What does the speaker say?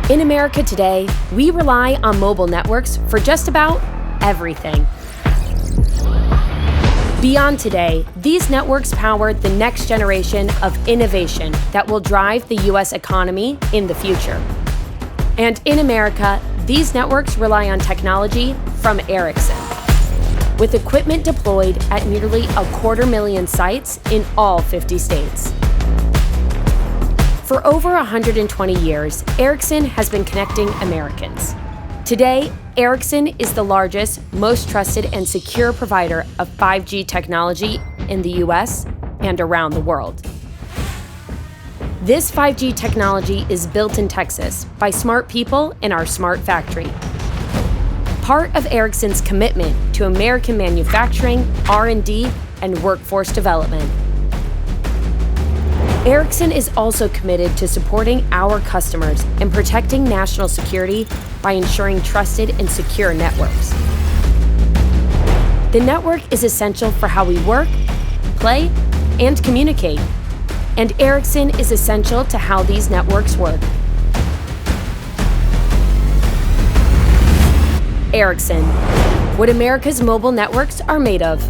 In America today, we rely on mobile networks for just about everything. Beyond today, these networks power the next generation of innovation that will drive the U.S. economy in the future. And in America, these networks rely on technology from Ericsson, with equipment deployed at nearly 250,000 sites in all 50 states. For over 120 years, Ericsson has been connecting Americans. Today, Ericsson is the largest, most trusted, and secure provider of 5G technology in the US and around the world. This 5G technology is built in Texas by smart people in our smart factory. Part of Ericsson's commitment to American manufacturing, R&D, and workforce development. Ericsson is also committed to supporting our customers and protecting national security by ensuring trusted and secure networks. The network is essential for how we work, play, and communicate. And Ericsson is essential to how these networks work. Ericsson, what America's mobile networks are made of.